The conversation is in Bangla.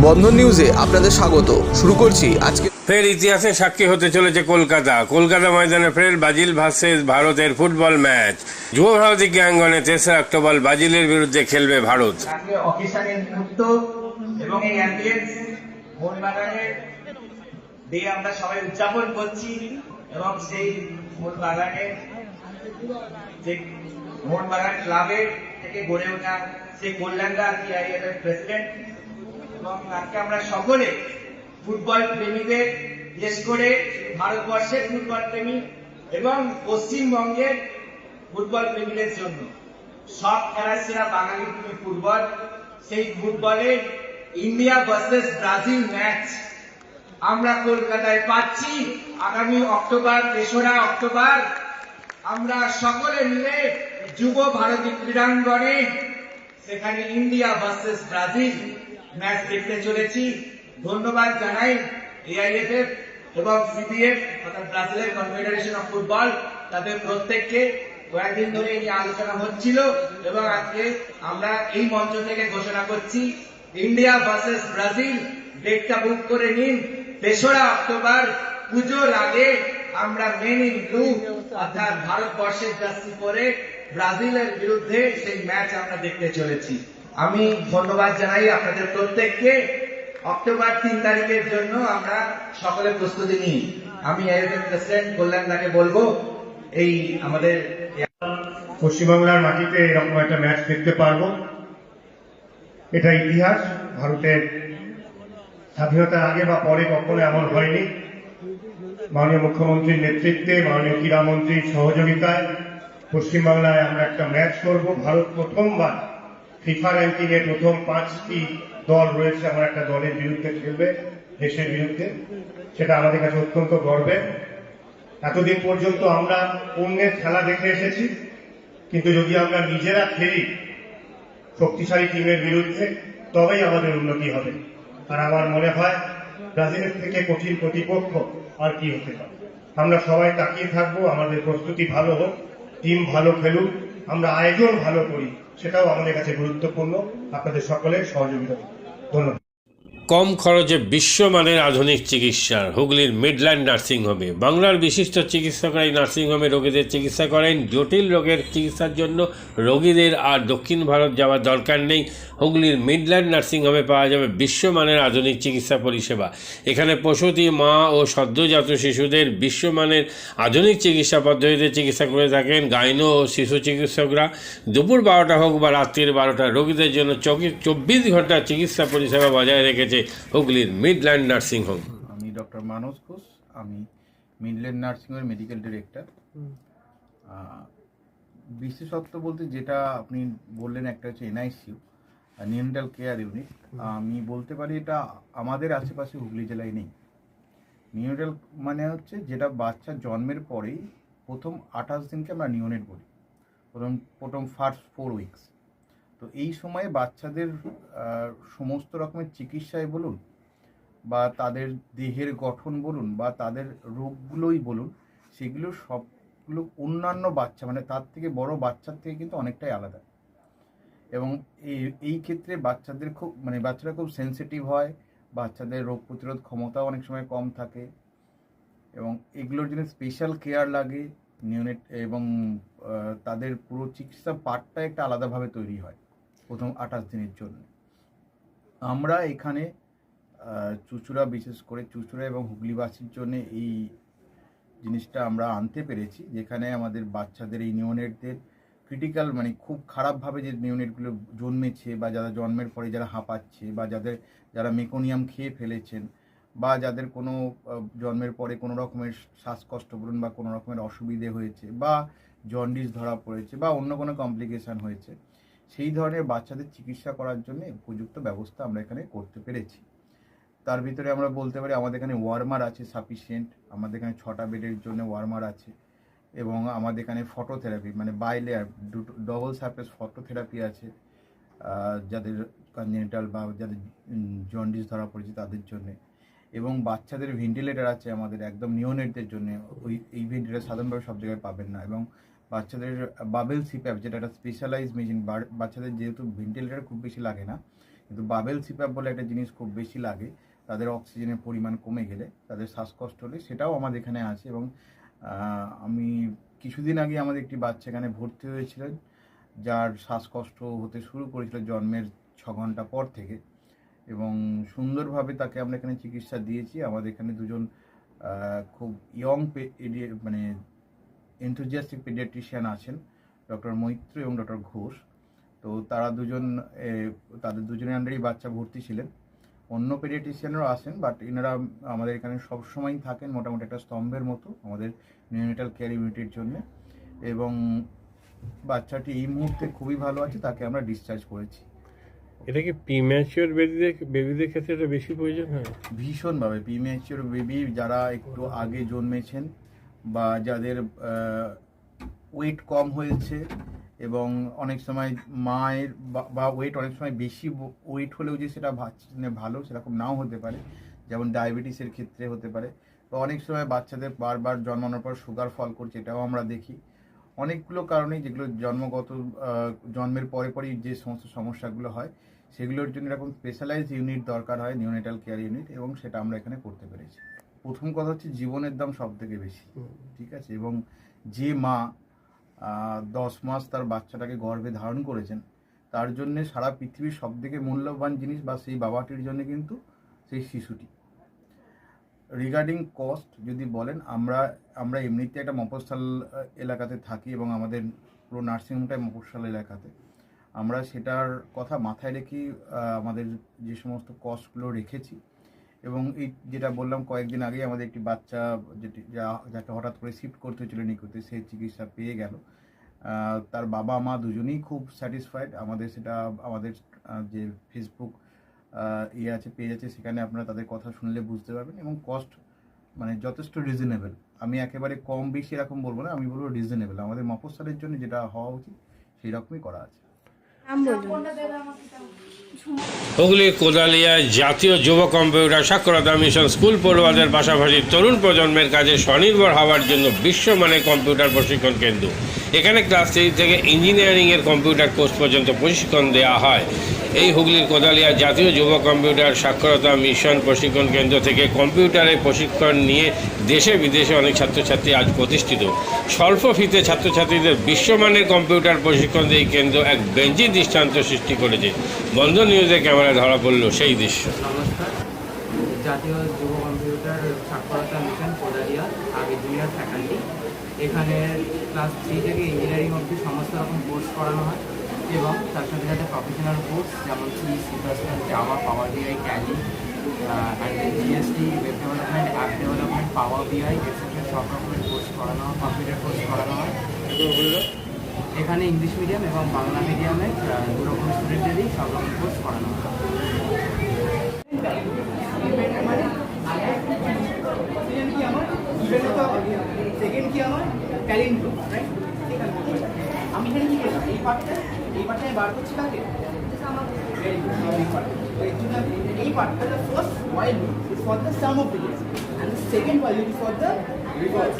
বন্ধন নিউজে আপনাদের স্বাগত। শুরু করছি আজকে। ফের ইতিহাসে সাক্ষী হতে চলেছে কলকাতা ময়দানে ফের ব্রাজিল ভার্সেস ভারতের ফুটবল ম্যাচ। যুব ভারতী ক্রীড়াঙ্গনে 3রা অক্টোবর ব্রাজিলের বিরুদ্ধে খেলবে ভারত। অকেশনের মুহূর্ত এবং এই অ্যাম্বিয়েন্স মোহনবাগানের দিয়ে আমরা সবাই উদযাপন করছি এবং সেই মোহনবাগানের যে মোহনবাগান ক্লাবের থেকে গড়ে ওঠা সেই কল্যাণদা সিআইএফ এর প্রেসিডেন্ট এবং আজকে আমরা সকলে ফুটবল প্রেমীদের, বিশেষ করে ভারতবর্ষের ফুটবল প্রেমী এবং পশ্চিমবঙ্গের ফুটবল প্রেমীদের জন্য সব খেলার সেরা বাঙালি ফুটবল, সেই ফুটবলে ইন্ডিয়া ভার্সেস ব্রাজিল ম্যাচ আমরা কলকাতায় পাচ্ছি আগামী অক্টোবর, 3রা অক্টোবর আমরা সকলে মিলে যুব ভারতী ক্রীড়াঙ্গনে সেখানে ইন্ডিয়া ভার্সেস ব্রাজিল ম্যাচ দেখতে চলেছি। ধন্যবাদ জানাই এআইএফএফ এবং সিবিএফ অর্থাৎ ব্রাজিলের কনফেডারেশন অফ ফুটবল, তাদের প্রত্যেককে। কয়েকদিন ধরে এই আলোচনা হচ্ছিল এবং আজকে আমরা এই মঞ্চ থেকে ঘোষণা করছি ইন্ডিয়া ভার্সেস ব্রাজিল ডেটটা বুক করে নিন 3রা অক্টোবর। পুজোর আগে আমরা মেন ইন ব্লু অর্থাৎ ভারতবর্ষের জার্সি পরে ব্রাজিলের বিরুদ্ধে সেই ম্যাচ আমরা দেখতে চলেছি। আমি ধন্যবাদ জানাই আপনাদের প্রত্যেককে। অক্টোবর 3 তারিখের জন্য আমরা সকলে প্রস্তুতি নিই। আমি এআইএফএফ প্রেসিডেন্ট কল্যাণদাকে বলবো এই আমাদের পশ্চিমবাংলার মাটিতে এরকম একটা ম্যাচ দেখতে পারবো, এটা ইতিহাস। ভারতের স্বাধীনতার আগে বা পরে কখনো এমন হয়নি। মাননীয় মুখ্যমন্ত্রীর নেতৃত্বে, মাননীয় ক্রীড়ামন্ত্রীর সহযোগিতায় পশ্চিমবাংলায় আমরা একটা ম্যাচ করব। ভারত প্রথমবার ফিফা র্যাঙ্কিং এ প্রথম 5টি দল রয়েছে, আমার একটা দলের বিরুদ্ধে খেলবে, দেশের বিরুদ্ধে। সেটা আমাদের কাছে অত্যন্ত গর্বের। এতদিন পর্যন্ত আমরা অন্যের খেলা দেখে এসেছি, কিন্তু যদি আমরা নিজেরা খেলি শক্তিশালী টিমের বিরুদ্ধে তবেই আমাদের উন্নতি হবে। আর আমার মনে হয় ব্রাজিলের থেকে কঠিন প্রতিপক্ষ আর কি হতে পারে। আমরা সবাই তাকিয়ে থাকবো, আমাদের প্রস্তুতি ভালো হোক, টিম ভালো খেলুক, আমরা আয়োজন ভালো করি, সেটাও আমাদের কাছে গুরুত্বপূর্ণ। আপনাদের সকলের সহযোগিতা। ধন্যবাদ। কম খরচে বিশ্বমানের আধুনিক চিকিৎসার হুগলির মিডল্যান্ড নার্সিংহোমে বাংলার বিশিষ্ট চিকিৎসকরা এই নার্সিংহোমে রোগীদের চিকিৎসা করেন। জটিল রোগের চিকিৎসার জন্য রোগীদের আর দক্ষিণ ভারত যাওয়ার দরকার নেই। হুগলির মিডল্যান্ড নার্সিংহোমে পাওয়া যাবে বিশ্বমানের আধুনিক চিকিৎসা পরিষেবা। এখানে প্রসূতি মা ও সদ্যজাত শিশুদের বিশ্বমানের আধুনিক চিকিৎসা পদ্ধতিতে চিকিৎসা করে থাকেন গাইনো ও শিশু চিকিৎসকরা। দুপুর 12টা হোক বা রাত্রির 12টা, রোগীদের জন্য 24 ঘন্টা চিকিৎসা পরিষেবা বজায় রেখেছে হুগলির মিডল্যান্ড নার্সিং হোম। আমি ডক্টর মানস ঘোষ, আমি মিডল্যান্ড নার্সিং হোমের মেডিকেল ডিরেক্টর। বিশেষত্ব বলতে যেটা আপনি বললেন, একটা হচ্ছে এনআইসিইউ, নিউনেটাল কেয়ার ইউনিট। আমি বলতে পারি এটা আমাদের আশেপাশে হুগলি জেলায় নেই। নিউনেটাল মানে হচ্ছে যেটা বাচ্চা জন্মের পরেই প্রথম 28 দিনকে আমরা নিউনেট বলি, প্রথম ফার্স্ট 4 উইকস। তো এই সময়ে বাচ্চাদের সমস্ত রকমের চিকিৎসায় বলুন বা তাদের দেহের গঠন বলুন বা তাদের রোগগুলোই বলুন, সেগুলো সবগুলো অন্যান্য বাচ্চা মানে তার থেকে বড় বাচ্চার থেকে কিন্তু অনেকটাই আলাদা। এবং এই ক্ষেত্রে বাচ্চাদের বাচ্চারা খুব সেন্সিটিভ হয়, বাচ্চাদের রোগ প্রতিরোধ ক্ষমতাও অনেক সময় কম থাকে এবং এগুলোর জন্য স্পেশাল কেয়ার লাগে নিউনেট। এবং তাদের পুরো চিকিৎসা পার্টটা একটা আলাদাভাবে তৈরি হয় প্রথম 28 দিনের জন্য। আমরা এখানে চুঁচুড়া, বিশেষ করে চুঁচুড়া এবং হুগলিবাসীর জন্য এই জিনিসটা আমরা আনতে পেরেছি, যেখানে আমাদের বাচ্চাদের এই নিউনেটদের ক্রিটিক্যাল খুব খারাপভাবে যে নিউনেটগুলো জন্মেছে বা যারা জন্মের পরে যারা হাঁপাচ্ছে বা যারা মেকোনিয়াম খেয়ে ফেলেছেন বা যাদের কোনো জন্মের পরে কোনো রকমের শ্বাসকষ্ট বলুন বা কোনো রকমের অসুবিধে হয়েছে বা জন্ডিস ধরা পড়েছে বা অন্য কোনো কমপ্লিকেশান হয়েছে, সেই ধরনের বাচ্চাদের চিকিৎসা করার জন্য উপযুক্ত ব্যবস্থা আমরা এখানে করতে পেরেছি। তার ভিতরে আমরা বলতে পারি আমাদের এখানে ওয়ার্মার আছে সাফিসিয়েন্ট, আমাদের এখানে 6টা বেডের জন্য ওয়ার্মার আছে এবং আমাদের এখানে phototherapy bilayer double surface phototherapy আছে যাদের কনজেনিটাল বা যাদের জন্ডিস ধরা পড়েছে তাদের জন্যে। এবং বাচ্চাদের ভেন্টিলেটার আছে আমাদের একদম নিওনেটদের জন্য। এই ভেন্টিলেটার সাধারণভাবে সব জায়গায় পাবেন না। এবং বাচ্চাদের বাবেল সিপ্যাপ, যেটা একটা স্পেশালাইজ মেশিন, বাচ্চাদের যেহেতু ভেন্টিলেটার খুব বেশি লাগে না, কিন্তু বাবেল সিপ্যাপ বলে একটা জিনিস খুব বেশি লাগে, তাদের অক্সিজেনের পরিমাণ কমে গেলে, তাদের শ্বাসকষ্ট হলে, সেটাও আমাদের এখানে আছে। এবং আমি কিছুদিন আগে আমাদের একটি বাচ্চা এখানে ভর্তি হয়েছিলেন, যার শ্বাসকষ্ট হতে শুরু করেছিল জন্মের 6 ঘন্টা পর থেকে, এবং সুন্দরভাবে তাকে আমরা এখানে চিকিৎসা দিয়েছি। আমাদের এখানে দুজন খুব ইয়ং মানে এনথুজিয়াস্টিক পেডিয়াট্রিশিয়ান আছেন, ডক্টর মৈত্র এবং ডক্টর ঘোষ। তো তারা দুজন তাদের দুজনের আন্ডারেই বাচ্চা ভর্তি ছিলেন। অন্য পেডিয়াট্রিশিয়ানরাও আসেন, বাট এনারা আমাদের এখানে সবসময়ই থাকেন মোটামুটি একটা স্তম্ভের মতো আমাদের নিউনেটাল কেয়ার ইউনিটের জন্য। এবং বাচ্চাটি এই মুহূর্তে খুবই ভালো আছে, তাকে আমরা ডিসচার্জ করেছি। এটা কি প্রিম্যাচিওর বেবিদের ক্ষেত্রে এটা বেশি প্রয়োজন হয়? ভীষণভাবে প্রিম্যাচিওর বেবি যারা একটু আগে জন্মেছেন বা যাদের ওয়েট কম হয়েছে, এবং অনেক সময় মায়ের বা ওয়েট অনেক সময় বেশি ওয়েট হলেও যে সেটা ভালো সেরকম নাও হতে পারে, যেমন ডায়াবেটিসের ক্ষেত্রে হতে পারে, বা অনেক সময় বাচ্চাদের বারবার জন্মানোর পর সুগার ফল করছে, এটাও আমরা দেখি। অনেকগুলো কারণেই যেগুলো জন্মের পরে পরেই যে সমস্ত সমস্যাগুলো হয়, সেগুলোর জন্য এরকম স্পেশালাইজড ইউনিট দরকার হয়, নিউনেটাল কেয়ার ইউনিট, এবং সেটা আমরা এখানে করতে পেরেছি। প্রথম কথা হচ্ছে জীবনের দাম সব থেকে বেশি, ঠিক আছে? এবং যে মা 10 মাস তার বাচ্চাটাকে গর্ভে ধারণ করেছেন, তার জন্যে সারা পৃথিবীর সব থেকে মূল্যবান জিনিস বা সেই বাবাটির জন্য কিন্তু সেই শিশুটি। রিগার্ডিং কস্ট যদি বলেন, আমরা এমনিতে একটা মফস্বল এলাকাতে থাকি এবং আমাদের পুরো নার্সিংহোমটাই মফস্বল এলাকাতে। আমরা সেটার কথা মাথায় রেখেই আমাদের যে সমস্ত কস্টগুলো রেখেছি। এবং এই যেটা বললাম, কয়েকদিন আগেই আমাদের একটি বাচ্চা যাকে হঠাৎ করে শিফট করতে হয়েছিল নিকুতে, সেই চিকিৎসা পেয়ে গেল। তার বাবা মা দুজনেই খুব স্যাটিসফাইড। আমাদের যে ফেসবুক আছে, পেজ আছে, সেখানে আপনারা তাদের কথা শুনলে বুঝতে পারবেন। এবং কস্ট মানে যথেষ্ট রিজনেবল। আমি একেবারে কম বেশি এরকম বলবো না, আমি বলবো রিজনেবল। আমাদের মফস্বলের জন্য যেটা হওয়া উচিত সেই রকমই করা আছে। হুগলির কোদালিয়া জাতীয় যুব কম্পিউটার সাক্ষরতা মিশন স্কুল পড়ুয়াদের পাশাপাশি তরুণ প্রজন্মের কাজে স্বনির্ভর হওয়ার জন্য বিশ্বমানের কম্পিউটার প্রশিক্ষণ কেন্দ্র। এখানে ক্লাস 3 থেকে ইঞ্জিনিয়ারিংয়ের কম্পিউটার কোর্স পর্যন্ত প্রশিক্ষণ দেওয়া হয়। এই হুগলির কোদালিয়া জাতীয় যুব কম্পিউটার সাক্ষরতা মিশন প্রশিক্ষণ কেন্দ্র থেকে কম্পিউটারের প্রশিক্ষণ নিয়ে দেশে বিদেশে অনেক ছাত্রছাত্রী আজ প্রতিষ্ঠিত। স্বল্প ফিতে ছাত্রছাত্রীদের বিশ্বমানের কম্পিউটার প্রশিক্ষণ দিয়ে এই কেন্দ্র এক বেঞ্চি দৃষ্টান্ত সৃষ্টি করেছে। বন্ধন নিউজে ক্যামেরায় ধরা পড়ল সেই দৃশ্য। নমস্কার, জাতীয় যুব কম্পিউটার সাক্ষরতা মিশন কোদালিয়া, আগে জুনিয়র ফ্যাকাল্টি। এখানে ক্লাস 3 থেকে ইঞ্জিনিয়ারিং অবধি সমস্ত রকম কোর্স করানো হয়, এবং তার সাথে সাথে প্রফেশনাল কোর্স যেমন C++, Java, power BI, Tally, GST, web development, app development, power BI etcetera সব রকমের কোর্স করানো হয়, কম্পিউটার কোর্স করানো হয়। এখানে ইংলিশ মিডিয়াম এবং বাংলা মিডিয়ামে দুরকম স্টুডেন্টদেরই সব রকম কোর্স করানো হয়। সেকেন্ড কি আমার ট্যালেন্ট, রাইট? আমি এখানে কি করলাম, এই পার্টটা বার করছি কাকে, এই পার্টটা the first while loop is for the sum of digits and the second while loop is for the reverse.